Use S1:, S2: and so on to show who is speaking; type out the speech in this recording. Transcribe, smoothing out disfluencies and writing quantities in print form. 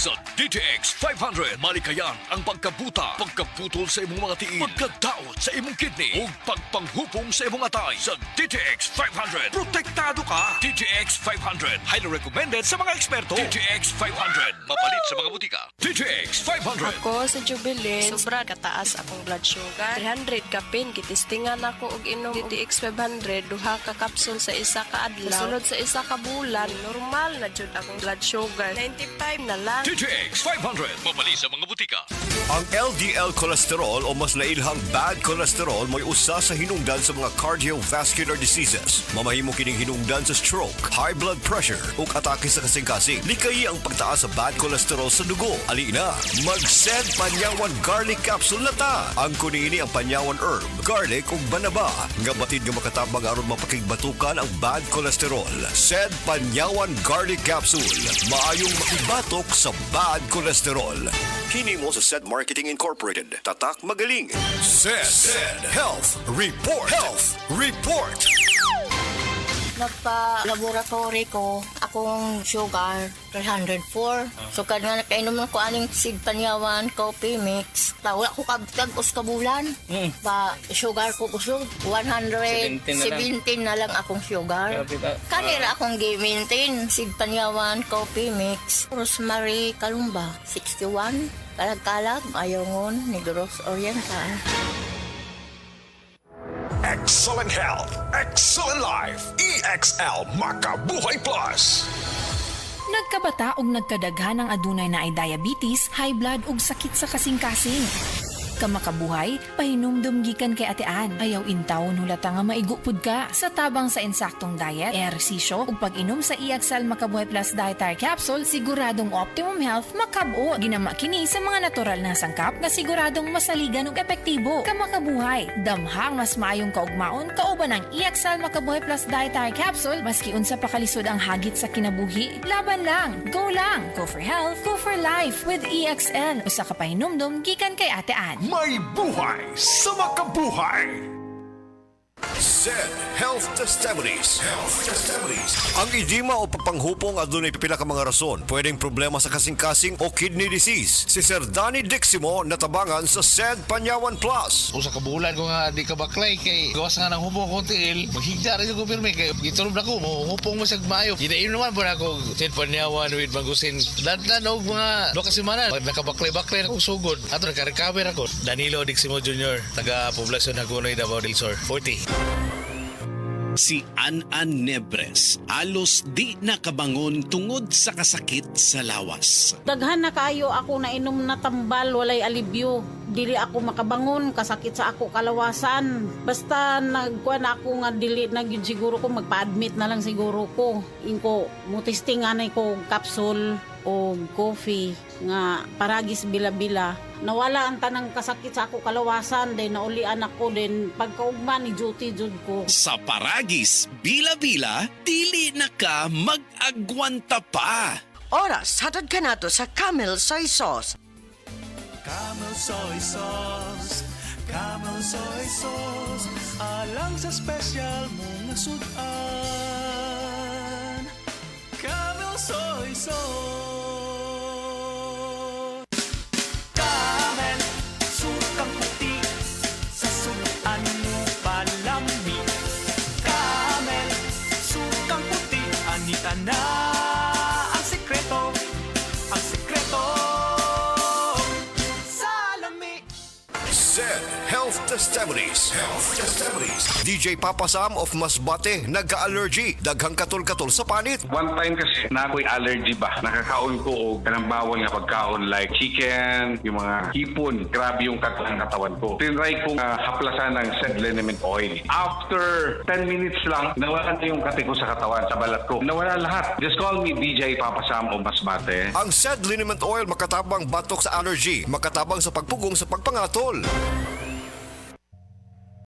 S1: Sa DTX 500, malikayan ang pagkabuta, pagkaputol sa imong mga tiil, pagkadaot sa imong kidney, ug pagpanghupong sa imong atay. Sa DTX 500, protektado ka. DTX 500, highly recommended sa mga eksperto. DTX 500, mapalit sa mga butika. DTX 500.
S2: Ako sa Jubilee, sobra kataas akong blood sugar. 300 kapin, kitistingan ako og inom DTX 500, duha ka kapsul sa isa ka adlaw. Sunod sa isa ka bulan, normal na jud akong blood sugar. 95 na lang.
S1: DTX 500, mapalit sa mga butika.
S3: Ang LDL cholesterol o mas nailhang bad cholesterol mo'y usa sa hinungdan sa mga cardiovascular diseases. Mamahimo kining hinungdan sa stroke, high blood pressure ug atake sa kasing-kasing. Likayi ang pagtaas sa bad cholesterol sa dugo. Ali na, mag-SED Panyawan Garlic Capsule na ta. Ang kunini ang Panyawan Herb, Garlic ug Banaba. Nga batid nga makatabang aron mapakigbatukan ang bad cholesterol. SED Panyawan Garlic Capsule. Maayong makibatok sa bad cholesterol. Hini mo sa SED Marketing Incorporated. Tatak Magaling. SED Health Report. Health Report.
S4: Nagpa-laboratory ko, akong sugar, 304. So, nga nakainom ko aning Sig Panyawan Coffee Mix. Wala ko kabutag-os kabulan. Ba, sugar ko kusog, 117 na lang akong sugar. Kanira akong gi-maintain, Sig Panyawan Coffee Mix. Rosemary Kalumba, 61. Kalag-kalag, Ayongon, Negros Oriental.
S5: Excellent health, excellent life. EXL Makabuhay Plus.
S6: Nagkabata ug nagkadaghan ang adunay na ay diabetes, high blood ug sakit sa kasing-kasing. Kamakabuhay, pahinumdum gikan kay atean. Ayaw intaw hulata nga maigupod ka. Sa tabang sa insaktong diet, ehersisyo ug pag-inom sa EXL Makabuhay Plus Dietary Capsule, siguradong optimum health makab-o. Ginama kini sa mga natural na sangkap na siguradong masaligan ug epektibo. Kamakabuhay, damhang mas maayong kaugmaon kauban ang EXL Makabuhay Plus Dietary Capsule maski unsa pa kalisod ang hagit sa kinabuhi. Laban lang, go for health, go for life with EXL. Usa ka pahinumdum gikan kay atean.
S5: May buhay sa makabuhay.
S3: SED Health Testimonies. Health Testimonies. Ang edema o pagpanghupong adunay pipila ka mga rason. Pwedeng problema sa kasing-kasing o kidney disease. Si Sir Danny Diximo natabangan sa SED Panyawan Plus.
S7: Usa ka bulan ko nga di ka baklay kay gawas nga ng hupong ko tiil. Maghigda rin ko pirmi kay gitulob na ko mo hupong mo sa mayo. Gidayon naman po na ako SED Panyawan with Mangusin. Dandan og mga do ka semana nakabaklay-baklay ako sugod. Ato naka-recover ako. Danilo Diximo Jr. taga poblasyon Hagonoy, Davao del Sur. 40.
S8: Si An-An Nebres alos di nakabangon tungod sa kasakit sa lawas.
S9: Daghan na kaayo ako na inom na tambal, walay alibyo. Dili ako makabangon, kasakit sa ako kalawasan. Basta nagkuhan ako nga dili na yun siguro ko, magpa-admit na lang siguro ko. Inko, mutistingan ko capsule o coffee nga paragis bila-bila. Nawala ang tanang kasakit sa ako kalawasan, then naulian ako, then pagkaugma ni duty jud ko.
S8: Sa paragis, bila-bila, dili na ka mag-agwanta pa.
S10: Oras, hatad ka na to sa Camel Soy Sauce.
S11: Camel Soy Sauce, Camel Soy Sauce, alang sa special mong nasudan. Camel Soy Sauce. Camel, sukang puti, sa sunuan mo palami. Camel, sukang puti, anita na ang sekreto, ang sekreto.
S3: SED Health Testimonies. Health Testimonies. DJ Papa Sam of Masbate nagka-allergy. Daghang katol-katol sa panit.
S12: One time kasi na ako'y allergy ba? Nakakaon ko o kanang bawal nga pagkaon like chicken, yung mga hipon. Grabe yung katawan ko. Tinry kong haplasan ng SED liniment oil. After 10 minutes lang, nawala na yung kati ko sa katawan, sa balat ko. Nawala lahat. Just call me DJ Papa Sam of Masbate.
S3: Ang SED liniment oil makatabang batok sa allergy, makatabang sa pagpugong sa pagpangatol.